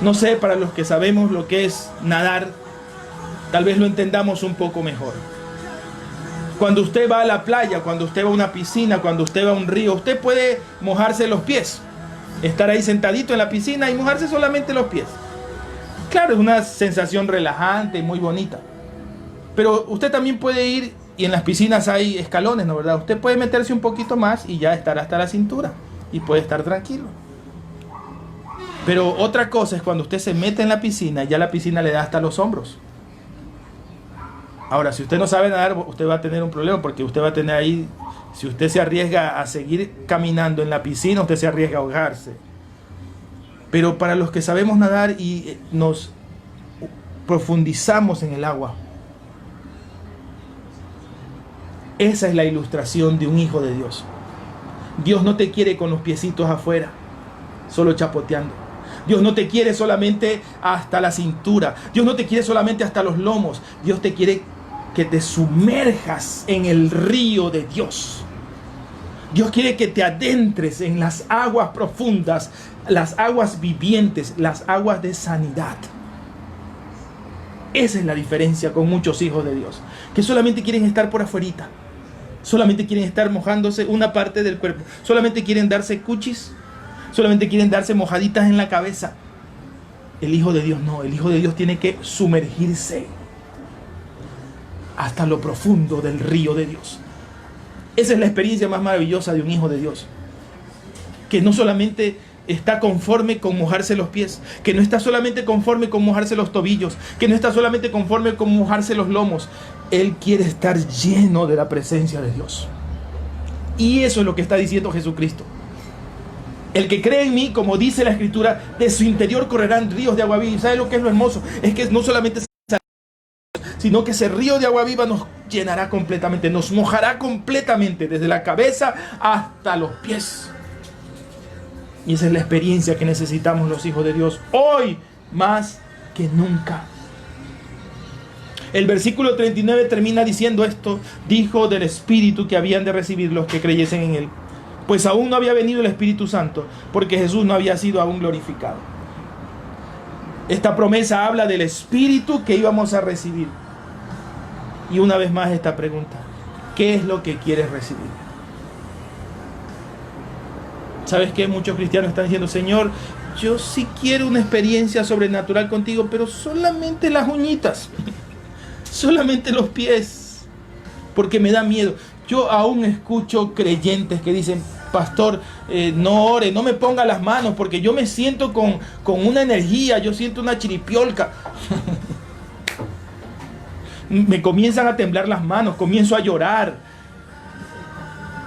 No sé, para los que sabemos lo que es nadar, tal vez lo entendamos un poco mejor. Cuando usted va a la playa, cuando usted va a una piscina, cuando usted va a un río, usted puede mojarse los pies. Estar ahí sentadito en la piscina y mojarse solamente los pies. Claro, es una sensación relajante y muy bonita. Pero usted también puede ir, y en las piscinas hay escalones, ¿no verdad? Usted puede meterse un poquito más y ya estar hasta la cintura. Y puede estar tranquilo. Pero otra cosa es cuando usted se mete en la piscina y ya la piscina le da hasta los hombros. Ahora, si usted no sabe nadar, usted va a tener un problema porque usted va a tener ahí, si usted se arriesga a seguir caminando en la piscina, usted se arriesga a ahogarse. Pero para los que sabemos nadar y nos profundizamos en el agua, esa es la ilustración de un hijo de Dios. Dios no te quiere con los piecitos afuera, solo chapoteando. Dios no te quiere solamente hasta la cintura. Dios no te quiere solamente hasta los lomos. Dios te quiere que te sumerjas en el río de Dios. Dios quiere que te adentres en las aguas profundas, las aguas vivientes, las aguas de sanidad. Esa es la diferencia con muchos hijos de Dios, que solamente quieren estar por afuerita. Solamente quieren estar mojándose una parte del cuerpo. Solamente quieren darse cuchis. Solamente quieren darse mojaditas en la cabeza. El Hijo de Dios no. El Hijo de Dios tiene que sumergirse hasta lo profundo del río de Dios. Esa es la experiencia más maravillosa de un hijo de Dios. Que no solamente está conforme con mojarse los pies. Que no está solamente conforme con mojarse los tobillos. Que no está solamente conforme con mojarse los lomos. Él quiere estar lleno de la presencia de Dios. Y eso es lo que está diciendo Jesucristo. El que cree en mí, como dice la Escritura, de su interior correrán ríos de agua viva. ¿Sabe lo que es lo hermoso? Es que no solamente sino que ese río de agua viva nos llenará completamente, nos mojará completamente, desde la cabeza hasta los pies. Y esa es la experiencia que necesitamos los hijos de Dios, hoy más que nunca. El versículo 39 termina diciendo esto: dijo del Espíritu que habían de recibir los que creyesen en Él. Pues aún no había venido el Espíritu Santo, porque Jesús no había sido aún glorificado. Esta promesa habla del Espíritu que íbamos a recibir. Y una vez más esta pregunta: ¿qué es lo que quieres recibir? ¿Sabes qué? Muchos cristianos están diciendo: Señor, yo sí quiero una experiencia sobrenatural contigo, pero solamente las uñitas, solamente los pies, porque me da miedo. Yo aún escucho creyentes que dicen: pastor, no ore, no me ponga las manos, porque yo me siento con una energía, yo siento una chiripiolca. Me comienzan a temblar las manos, comienzo a llorar.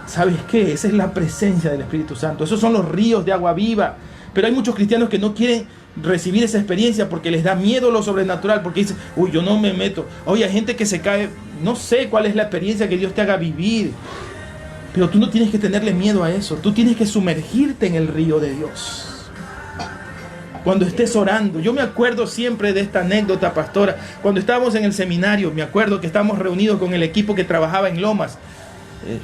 ¿Sabes qué? Esa es la presencia del Espíritu Santo. Esos son los ríos de agua viva. Pero hay muchos cristianos que no quieren recibir esa experiencia porque les da miedo lo sobrenatural, porque dicen, uy, yo no me meto. Oye, hay gente que se cae, no sé cuál es la experiencia que Dios te haga vivir, pero tú no tienes que tenerle miedo a eso. Tú tienes que sumergirte en el río de Dios. Cuando estés orando, yo me acuerdo siempre de esta anécdota, pastora. Cuando estábamos en el seminario, me acuerdo que estábamos reunidos con el equipo que trabajaba en Lomas.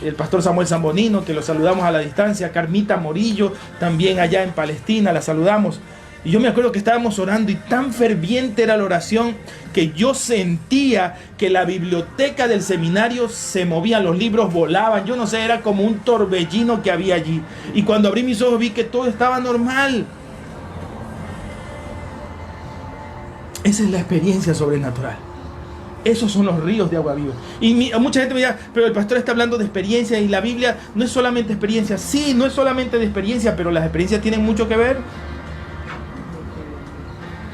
El pastor Samuel Zambonino, que lo saludamos a la distancia, Carmita Morillo, también allá en Palestina, la saludamos. Y yo me acuerdo que estábamos orando y tan ferviente era la oración que yo sentía que la biblioteca del seminario se movía, los libros volaban, yo no sé, era como un torbellino que había allí. Y cuando abrí mis ojos vi que todo estaba normal. Esa es la experiencia sobrenatural. Esos son los ríos de agua viva. Y mucha gente me dirá, pero el pastor está hablando de experiencia y la Biblia no es solamente experiencia. Sí, no es solamente de experiencia, pero las experiencias tienen mucho que ver.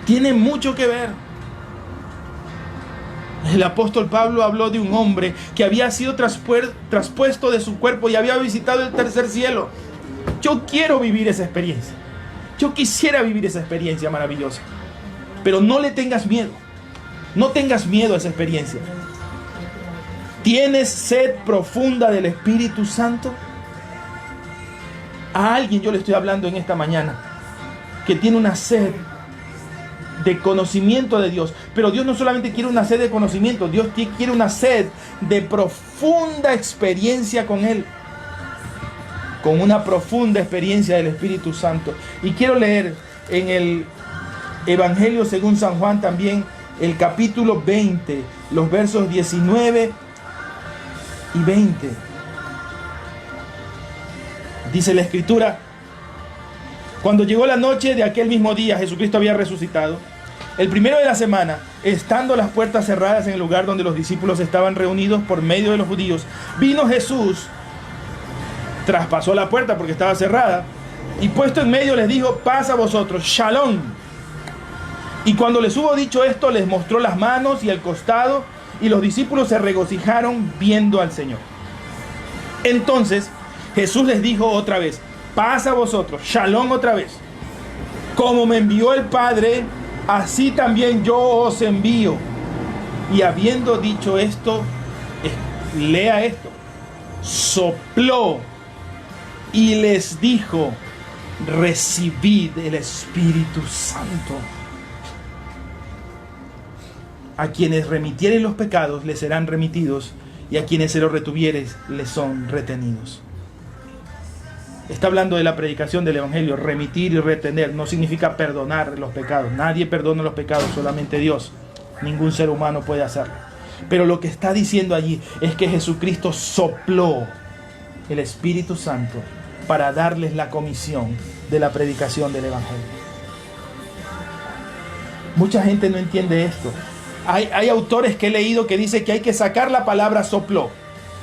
Tienen mucho que ver. El apóstol Pablo habló de un hombre que había sido traspuesto de su cuerpo y había visitado el tercer cielo. Yo quiero vivir esa experiencia. Yo quisiera vivir esa experiencia maravillosa. Pero no le tengas miedo. No tengas miedo a esa experiencia. ¿Tienes sed profunda del Espíritu Santo? A alguien yo le estoy hablando en esta mañana que tiene una sed de conocimiento de Dios. Pero Dios no solamente quiere una sed de conocimiento, Dios quiere una sed de profunda experiencia con Él. Con una profunda experiencia del Espíritu Santo. Y quiero leer en el Evangelio según San Juan también el capítulo 20, los versos 19 y 20. Dice la Escritura: cuando llegó la noche de aquel mismo día, Jesucristo había resucitado. El primero de la semana, estando las puertas cerradas en el lugar donde los discípulos estaban reunidos por medio de los judíos, vino Jesús, traspasó la puerta porque estaba cerrada, y puesto en medio les dijo: paz a vosotros, shalom. Y cuando les hubo dicho esto, les mostró las manos y el costado, y los discípulos se regocijaron viendo al Señor. Entonces Jesús les dijo otra vez: paz a vosotros, shalom otra vez. Como me envió el Padre, así también yo os envío. Y habiendo dicho esto, lea esto, sopló y les dijo: recibid el Espíritu Santo. A quienes remitieren los pecados les serán remitidos, y a quienes se los retuvieres les son retenidos. Está hablando de la predicación del Evangelio. Remitir y retener no significa perdonar los pecados. Nadie perdona los pecados, solamente Dios. Ningún ser humano puede hacerlo. Pero lo que está diciendo allí es que Jesucristo sopló el Espíritu Santo para darles la comisión de la predicación del Evangelio. Mucha gente no entiende esto. Hay autores que he leído que dicen que hay que sacar la palabra sopló.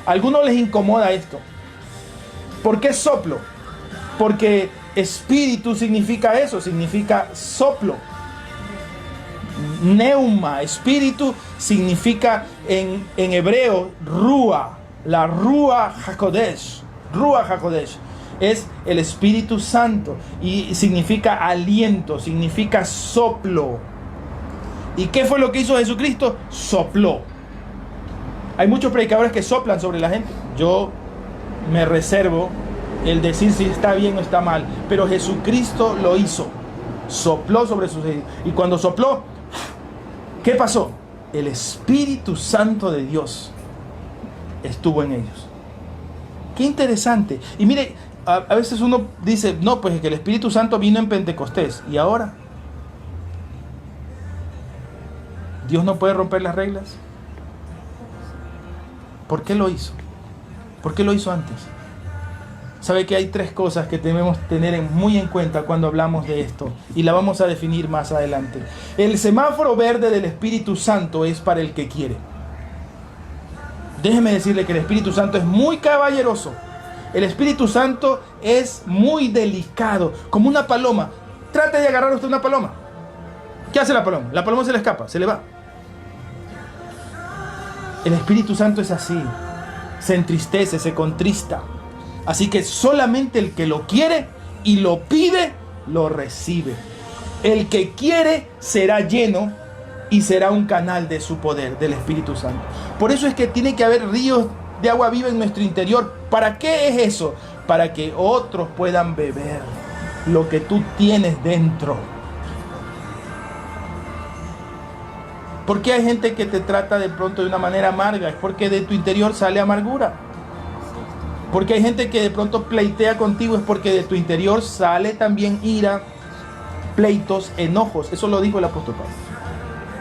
A algunos les incomoda esto. ¿Por qué soplo? Porque espíritu significa eso, significa soplo. Neuma, espíritu, significa en hebreo Rúa, la Rúa HaKodesh. Rúa HaKodesh es el Espíritu Santo y significa aliento, significa soplo. ¿Y qué fue lo que hizo Jesucristo? Sopló. Hay muchos predicadores que soplan sobre la gente. Yo me reservo el decir si está bien o está mal, pero Jesucristo lo hizo. Sopló sobre sus hijos. Y cuando sopló, ¿qué pasó? El Espíritu Santo de Dios estuvo en ellos. Qué interesante. Y mire, a veces uno dice, no, pues es que el Espíritu Santo vino en Pentecostés. ¿Y ahora? ¿Dios no puede romper las reglas? ¿Por qué lo hizo? ¿Por qué lo hizo antes? Sabe que hay tres cosas que debemos tener muy en cuenta cuando hablamos de esto, y la vamos a definir más adelante. El semáforo verde del Espíritu Santo es para el que quiere. Déjeme decirle que el Espíritu Santo es muy caballeroso. El Espíritu Santo es muy delicado, como una paloma. Trate de agarrar usted una paloma. ¿Qué hace la paloma? La paloma se le escapa, se le va. El Espíritu Santo es así. Se entristece, se contrista. Así que solamente el que lo quiere y lo pide lo recibe. El que quiere será lleno y será un canal de su poder, del Espíritu Santo. Por eso es que tiene que haber ríos de agua viva en nuestro interior. ¿Para qué es eso? Para que otros puedan beber lo que tú tienes dentro. ¿Por qué hay gente que te trata de pronto de una manera amarga? Es porque de tu interior sale amargura. Porque hay gente que de pronto pleitea contigo, es porque de tu interior sale también ira, pleitos, enojos. Eso lo dijo el apóstol Pablo.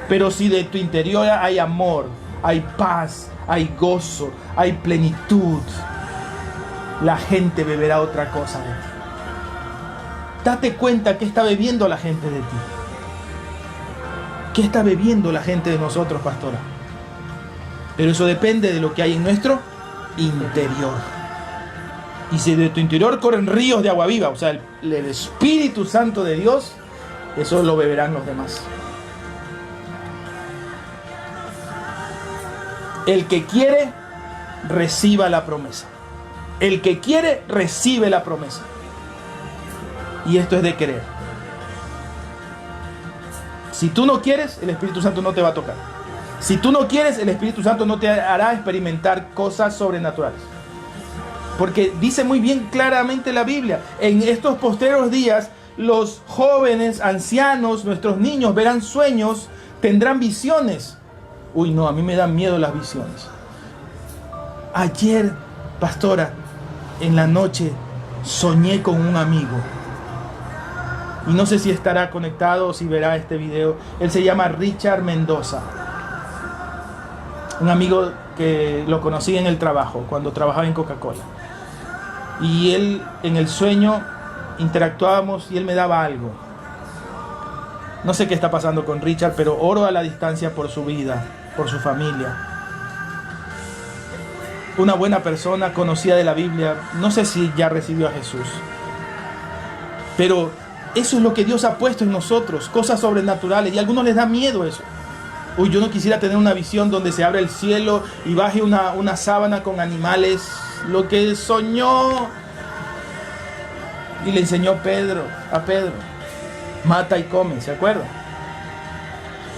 Pero si de tu interior hay amor, hay paz, hay gozo, hay plenitud, la gente beberá otra cosa de ti. Date cuenta que está bebiendo la gente de ti. ¿Qué está bebiendo la gente de nosotros, pastora? Pero eso depende de lo que hay en nuestro interior. Y si de tu interior corren ríos de agua viva, o sea, el Espíritu Santo de Dios, eso lo beberán los demás. El que quiere, reciba la promesa. El que quiere, recibe la promesa. Y esto es de querer. Si tú no quieres, el Espíritu Santo no te va a tocar. Si tú no quieres, el Espíritu Santo no te hará experimentar cosas sobrenaturales. Porque dice muy bien claramente la Biblia, en estos postreros días, los jóvenes, ancianos, nuestros niños verán sueños, tendrán visiones. Uy, no, a mí me dan miedo las visiones. Ayer, pastora, en la noche, soñé con un amigo. Y no sé si estará conectado o si verá este video. Él se llama Richard Mendoza. Un amigo que lo conocí en el trabajo, cuando trabajaba en Coca-Cola. Y él, en el sueño, interactuábamos y él me daba algo. No sé qué está pasando con Richard, pero oro a la distancia por su vida, por su familia. Una buena persona, conocida de la Biblia. No sé si ya recibió a Jesús. Pero eso es lo que Dios ha puesto en nosotros, cosas sobrenaturales. Y a algunos les da miedo eso. Uy, yo no quisiera tener una visión donde se abre el cielo y baje una sábana con animales. Lo que soñó y le enseñó a Pedro. Mata y come, ¿se acuerdan?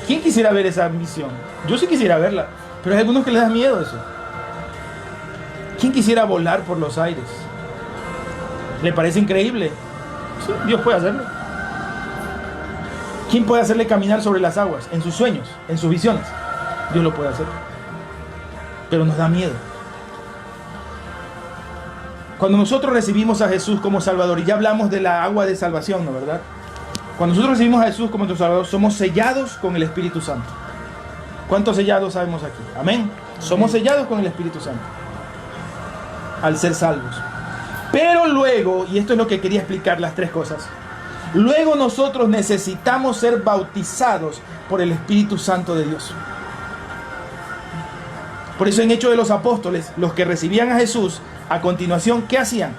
¿Quién quisiera ver esa visión? Yo sí quisiera verla, pero hay algunos que les da miedo eso. ¿Quién quisiera volar por los aires? ¿Le parece increíble? Sí, Dios puede hacerlo. ¿Quién puede hacerle caminar sobre las aguas? En sus sueños, en sus visiones. Dios lo puede hacer. Pero nos da miedo. Cuando nosotros recibimos a Jesús como Salvador, y ya hablamos de la agua de salvación, ¿no verdad? Cuando nosotros recibimos a Jesús como nuestro Salvador, somos sellados con el Espíritu Santo. ¿Cuántos sellados sabemos aquí? Amén. Somos sellados con el Espíritu Santo al ser salvos. Pero luego, y esto es lo que quería explicar, las tres cosas. Luego nosotros necesitamos ser bautizados por el Espíritu Santo de Dios. Por eso en Hechos de los Apóstoles, los que recibían a Jesús, a continuación, ¿qué hacían?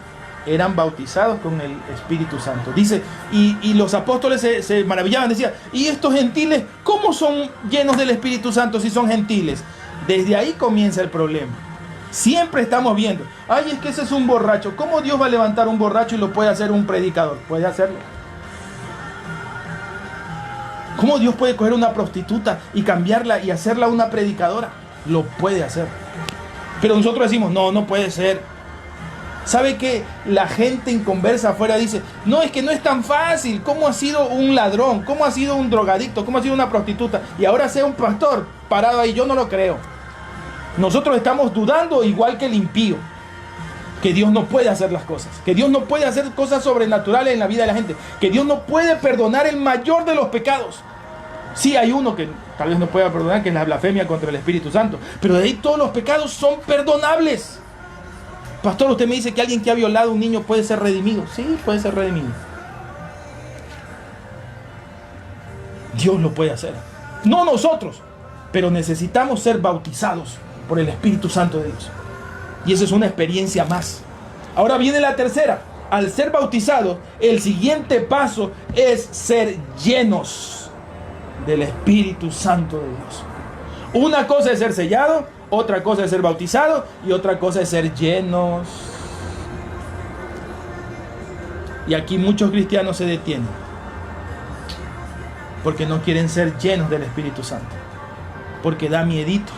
Eran bautizados con el Espíritu Santo. Dice, y los apóstoles se maravillaban, decían, ¿y estos gentiles cómo son llenos del Espíritu Santo si son gentiles? Desde ahí comienza el problema. Siempre estamos viendo, ay, es que ese es un borracho. ¿Cómo Dios va a levantar un borracho y lo puede hacer un predicador? Puede hacerlo. ¿Cómo Dios puede coger una prostituta y cambiarla y hacerla una predicadora? Lo puede hacer. Pero nosotros decimos, no puede ser. ¿Sabe que la gente inconversa afuera dice, no, es que no es tan fácil? ¿Cómo ha sido un ladrón? ¿Cómo ha sido un drogadicto? ¿Cómo ha sido una prostituta? Y ahora sea un pastor parado ahí. Yo no lo creo. Nosotros estamos dudando igual que el impío, que Dios no puede hacer las cosas, que Dios no puede hacer cosas sobrenaturales en la vida de la gente, que Dios no puede perdonar el mayor de los pecados. Sí, hay uno que tal vez no pueda perdonar, que es la blasfemia contra el Espíritu Santo, pero de ahí todos los pecados son perdonables. Pastor, usted me dice que alguien que ha violado a un niño puede ser redimido. Sí, puede ser redimido. Dios lo puede hacer. No nosotros, pero necesitamos ser bautizados por el Espíritu Santo de Dios. Y esa es una experiencia más. Ahora viene la tercera. Al ser bautizados, el siguiente paso es ser llenos del Espíritu Santo de Dios. Una cosa es ser sellado, otra cosa es ser bautizado y otra cosa es ser llenos. Y aquí muchos cristianos se detienen porque no quieren ser llenos del Espíritu Santo, porque da miedito.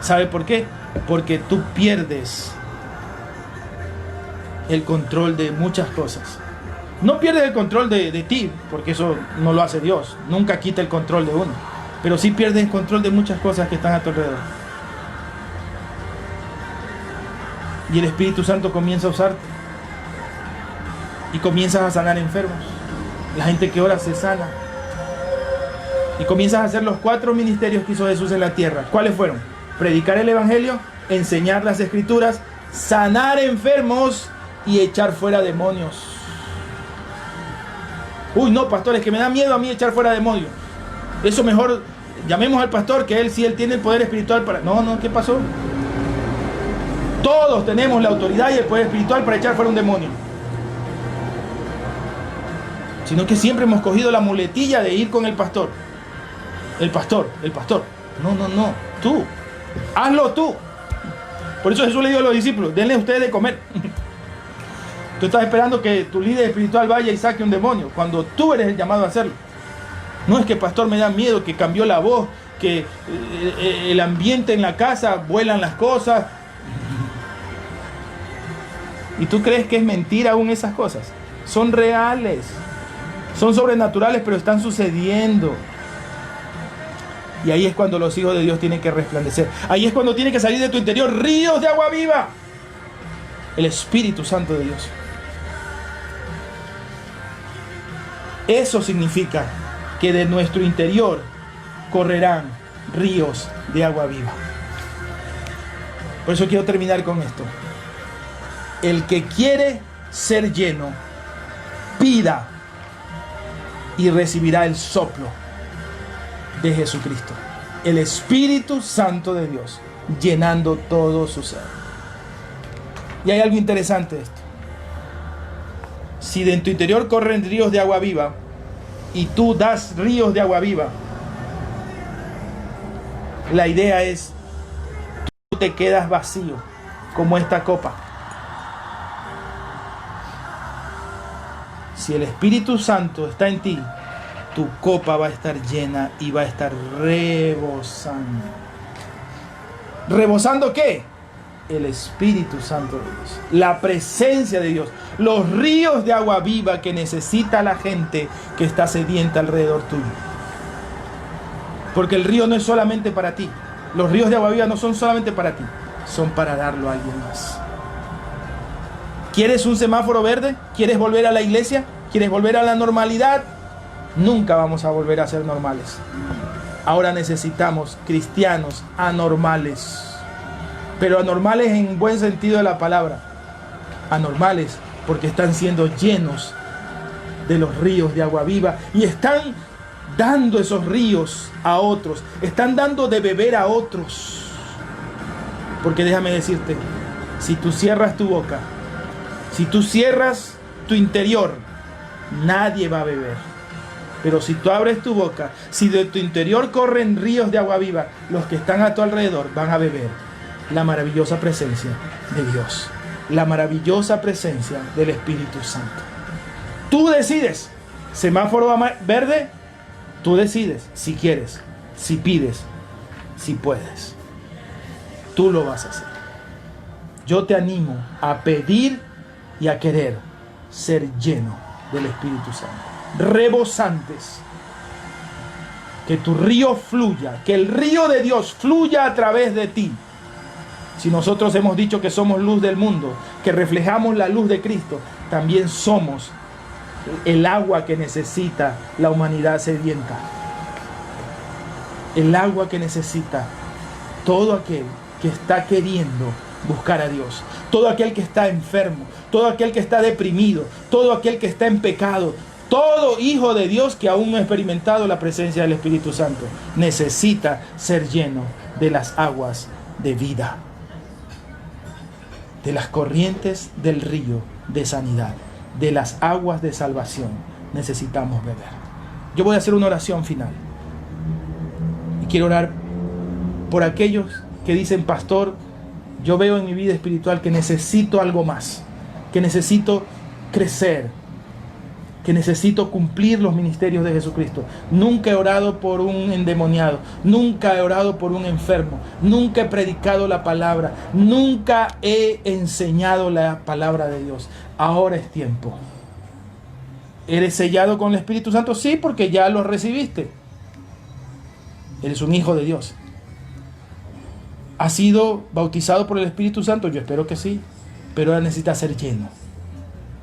¿Sabe por qué? Porque tú pierdes el control de muchas cosas. No pierdes el control de ti, porque eso no lo hace Dios. Nunca quita el control de uno. Pero sí pierdes el control de muchas cosas que están a tu alrededor. Y el Espíritu Santo comienza a usarte. Y comienzas a sanar enfermos. La gente que ora se sana. Y comienzas a hacer los 4 ministerios que hizo Jesús en la tierra. ¿Cuáles fueron? Predicar el Evangelio, enseñar las Escrituras, sanar enfermos y echar fuera demonios. Uy, no, pastor, es que me da miedo a mí echar fuera demonios. Eso mejor llamemos al pastor, que él tiene el poder espiritual para... No, ¿qué pasó? Todos tenemos la autoridad y el poder espiritual para echar fuera un demonio. Sino que siempre hemos cogido la muletilla de ir con el pastor. El pastor. No, tú. Hazlo tú. Por eso Jesús le dijo a los discípulos, denle a ustedes de comer. Tú estás esperando que tu líder espiritual vaya y saque un demonio, cuando tú eres el llamado a hacerlo. No es que pastor me da miedo, que cambió la voz, que el ambiente en la casa, vuelan las cosas. ¿Y tú crees que es mentira aún esas cosas? Son reales. Son sobrenaturales, pero están sucediendo. Y ahí es cuando los hijos de Dios tienen que resplandecer. Ahí es cuando tiene que salir de tu interior ríos de agua viva. El Espíritu Santo de Dios. Eso significa que de nuestro interior correrán ríos de agua viva. Por eso quiero terminar con esto. El que quiere ser lleno, pida y recibirá el soplo de Jesucristo, el Espíritu Santo de Dios, llenando todo su ser. Y hay algo interesante de esto. Si de tu interior corren ríos de agua viva y tú das ríos de agua viva, la idea es, tú te quedas vacío, como esta copa. Si el Espíritu Santo está en ti, tu copa va a estar llena y va a estar rebosando. ¿Rebosando qué? El Espíritu Santo de Dios, la presencia de Dios, los ríos de agua viva que necesita la gente que está sedienta alrededor tuyo. Porque el río no es solamente para ti. Los ríos de agua viva no son solamente para ti, son para darlo a alguien más. ¿Quieres un semáforo verde? ¿Quieres volver a la iglesia? ¿Quieres volver a la normalidad? Nunca vamos a volver a ser normales. Ahora necesitamos cristianos anormales. Pero anormales en buen sentido de la palabra. Anormales porque están siendo llenos de los ríos de agua viva y están dando esos ríos a otros. Están dando de beber a otros. Porque déjame decirte, si tú cierras tu boca, si tú cierras tu interior, nadie va a beber. Pero si tú abres tu boca, si de tu interior corren ríos de agua viva, los que están a tu alrededor van a beber la maravillosa presencia de Dios, la maravillosa presencia del Espíritu Santo. Tú decides, semáforo verde, tú decides si quieres, si pides, si puedes. Tú lo vas a hacer. Yo te animo a pedir y a querer ser lleno del Espíritu Santo, rebosantes. Que tu río fluya, que el río de Dios fluya a través de ti. Si nosotros hemos dicho que somos luz del mundo, que reflejamos la luz de Cristo, también somos el agua que necesita la humanidad sedienta. El agua que necesita todo aquel que está queriendo buscar a Dios. Todo aquel que está enfermo, todo aquel que está deprimido, todo aquel que está en pecado. Todo hijo de Dios que aún no ha experimentado la presencia del Espíritu Santo necesita ser lleno de las aguas de vida, de las corrientes del río de sanidad, de las aguas de salvación. Necesitamos beber. Yo voy a hacer una oración final y quiero orar por aquellos que dicen: pastor, yo veo en mi vida espiritual que necesito algo más, que necesito crecer, que necesito cumplir los ministerios de Jesucristo. Nunca he orado por un endemoniado, nunca he orado por un enfermo, nunca he predicado la palabra, nunca he enseñado la palabra de Dios. Ahora es tiempo. ¿Eres sellado con el Espíritu Santo? Sí, porque ya lo recibiste. Eres un hijo de Dios. ¿Has sido bautizado por el Espíritu Santo? Yo espero que sí, pero ahora necesitas ser lleno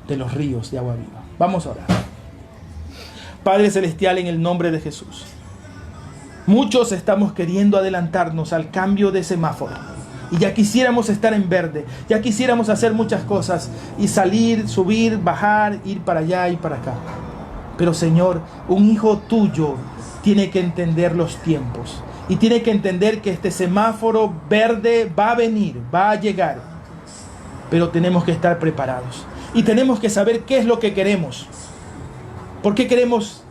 de los ríos de agua viva. Vamos a orar. Padre Celestial, en el nombre de Jesús, muchos estamos queriendo adelantarnos al cambio de semáforo y ya quisiéramos estar en verde, ya quisiéramos hacer muchas cosas y salir, subir, bajar, ir para allá y para acá. Pero Señor, un hijo tuyo tiene que entender los tiempos y tiene que entender que este semáforo verde va a venir, va a llegar, pero tenemos que estar preparados. Y tenemos que saber qué es lo que queremos. ¿Por qué queremos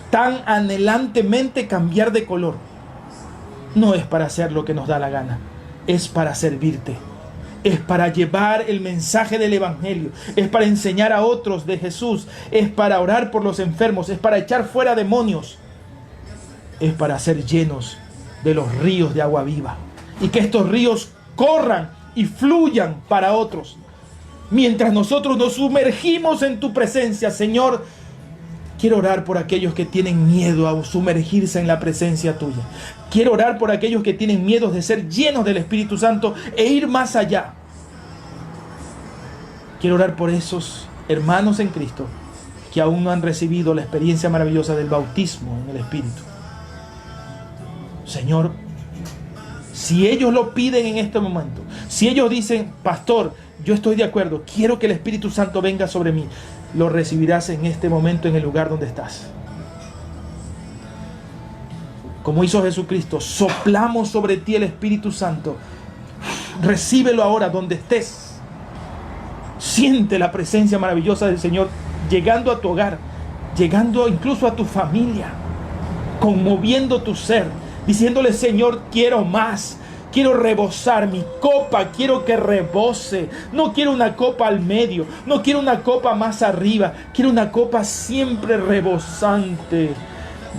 tan anhelantemente cambiar de color? No es para hacer lo que nos da la gana. Es para servirte. Es para llevar el mensaje del Evangelio. Es para enseñar a otros de Jesús. Es para orar por los enfermos. Es para echar fuera demonios. Es para ser llenos de los ríos de agua viva. Y que estos ríos corran y fluyan para otros. Mientras nosotros nos sumergimos en tu presencia, Señor, quiero orar por aquellos que tienen miedo a sumergirse en la presencia tuya. Quiero orar por aquellos que tienen miedo de ser llenos del Espíritu Santo e ir más allá. Quiero orar por esos hermanos en Cristo que aún no han recibido la experiencia maravillosa del bautismo en el Espíritu. Señor, si ellos lo piden en este momento, si ellos dicen, pastor, yo estoy de acuerdo, quiero que el Espíritu Santo venga sobre mí, lo recibirás en este momento en el lugar donde estás. Como hizo Jesucristo, soplamos sobre ti el Espíritu Santo. Recíbelo ahora donde estés. Siente la presencia maravillosa del Señor llegando a tu hogar, llegando incluso a tu familia, conmoviendo tu ser, diciéndole, Señor, quiero más. Quiero rebosar mi copa, quiero que rebose. No quiero una copa al medio, no quiero una copa más arriba. Quiero una copa siempre rebosante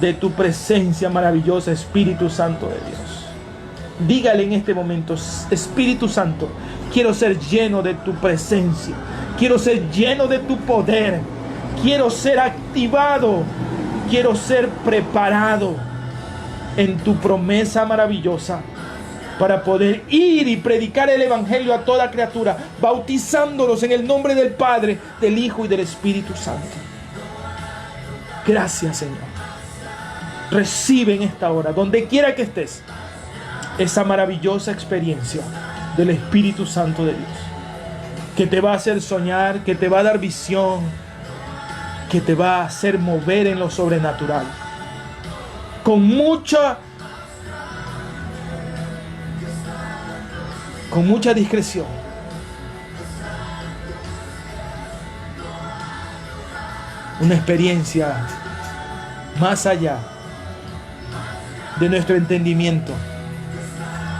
de tu presencia maravillosa, Espíritu Santo de Dios. Dígale en este momento, Espíritu Santo, quiero ser lleno de tu presencia. Quiero ser lleno de tu poder. Quiero ser activado. Quiero ser preparado en tu promesa maravillosa, para poder ir y predicar el Evangelio a toda criatura, bautizándolos en el nombre del Padre, del Hijo y del Espíritu Santo. Gracias, Señor. Recibe en esta hora, donde quiera que estés, esa maravillosa experiencia del Espíritu Santo de Dios, que te va a hacer soñar, que te va a dar visión, que te va a hacer mover en lo sobrenatural, con mucha discreción. Una experiencia más allá de nuestro entendimiento.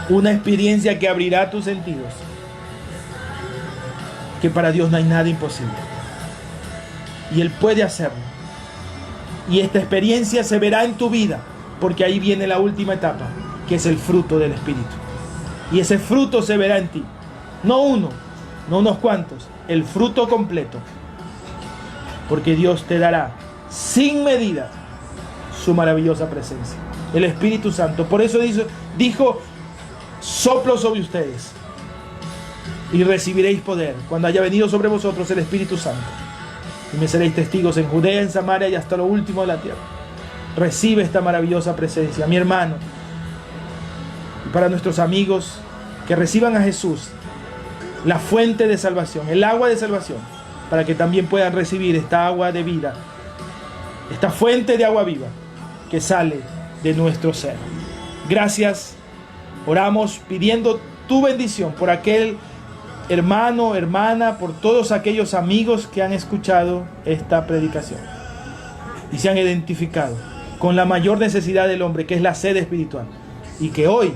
Una experiencia que abrirá tus sentidos. Que para Dios no hay nada imposible. Y Él puede hacerlo. Y esta experiencia se verá en tu vida, porque ahí viene la última etapa, que es el fruto del Espíritu. Y ese fruto se verá en ti. No uno, no unos cuantos. El fruto completo. Porque Dios te dará sin medida su maravillosa presencia. El Espíritu Santo. Por eso dijo, soplo sobre ustedes y recibiréis poder cuando haya venido sobre vosotros el Espíritu Santo. Y me seréis testigos en Judea, en Samaria y hasta lo último de la tierra. Recibe esta maravillosa presencia, mi hermano. Y para nuestros amigos que reciban a Jesús, la fuente de salvación, el agua de salvación, para que también puedan recibir esta agua de vida, esta fuente de agua viva que sale de nuestro ser. Gracias. Oramos pidiendo tu bendición por aquel hermano, hermana, por todos aquellos amigos que han escuchado esta predicación y se han identificado con la mayor necesidad del hombre, que es la sed espiritual, y que hoy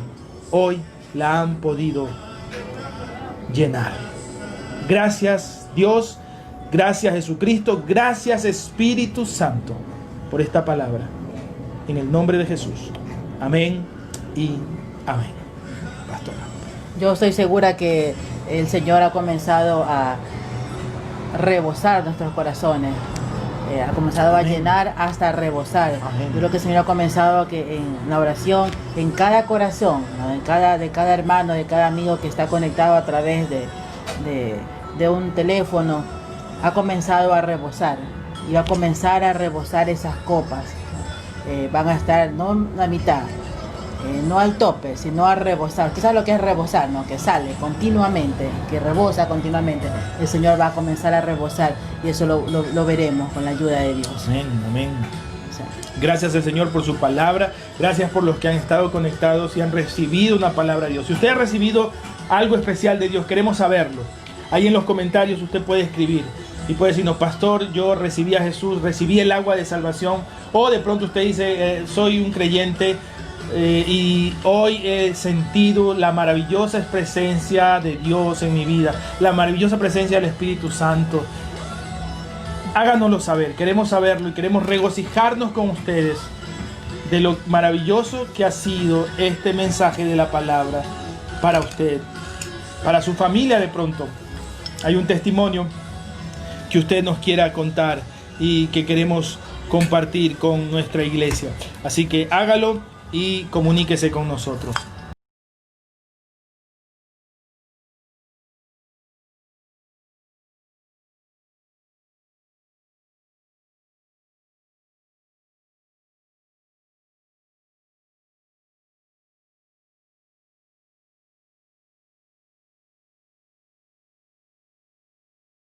la han podido llenar. Gracias, Dios. Gracias Jesucristo, gracias Espíritu Santo por esta palabra. En el nombre de Jesús. Amén y amén. Pastora. Yo estoy segura que el Señor ha comenzado a rebosar nuestros corazones. Ha comenzado a llenar hasta rebosar. Amén. Yo creo que el Señor ha comenzado que en la oración, en cada corazón, ¿no? de cada hermano, de cada amigo que está conectado a través de un teléfono, ha comenzado a rebosar. Y va a comenzar a rebosar esas copas. Van a estar no a mitad, no al tope, sino a rebosar. ¿Usted sabe lo que es rebosar? ¿No? Que sale continuamente, que rebosa continuamente. El Señor va a comenzar a rebosar y eso lo veremos con la ayuda de Dios. Amén, amén. O sea, Gracias al Señor por su palabra. Gracias por los que han estado conectados y han recibido una palabra de Dios. Si usted ha recibido algo especial de Dios, queremos saberlo. Ahí en los comentarios usted puede escribir y puede decirnos: pastor, yo recibí a Jesús, recibí el agua de salvación. O de pronto usted dice: soy un creyente y hoy he sentido la maravillosa presencia de Dios en mi vida, la maravillosa presencia del Espíritu Santo. Háganoslo saber, queremos saberlo y queremos regocijarnos con ustedes de lo maravilloso que ha sido este mensaje de la palabra para usted, para su familia. De pronto hay un testimonio que usted nos quiera contar y que queremos compartir con nuestra iglesia. Así que hágalo y comuníquese con nosotros.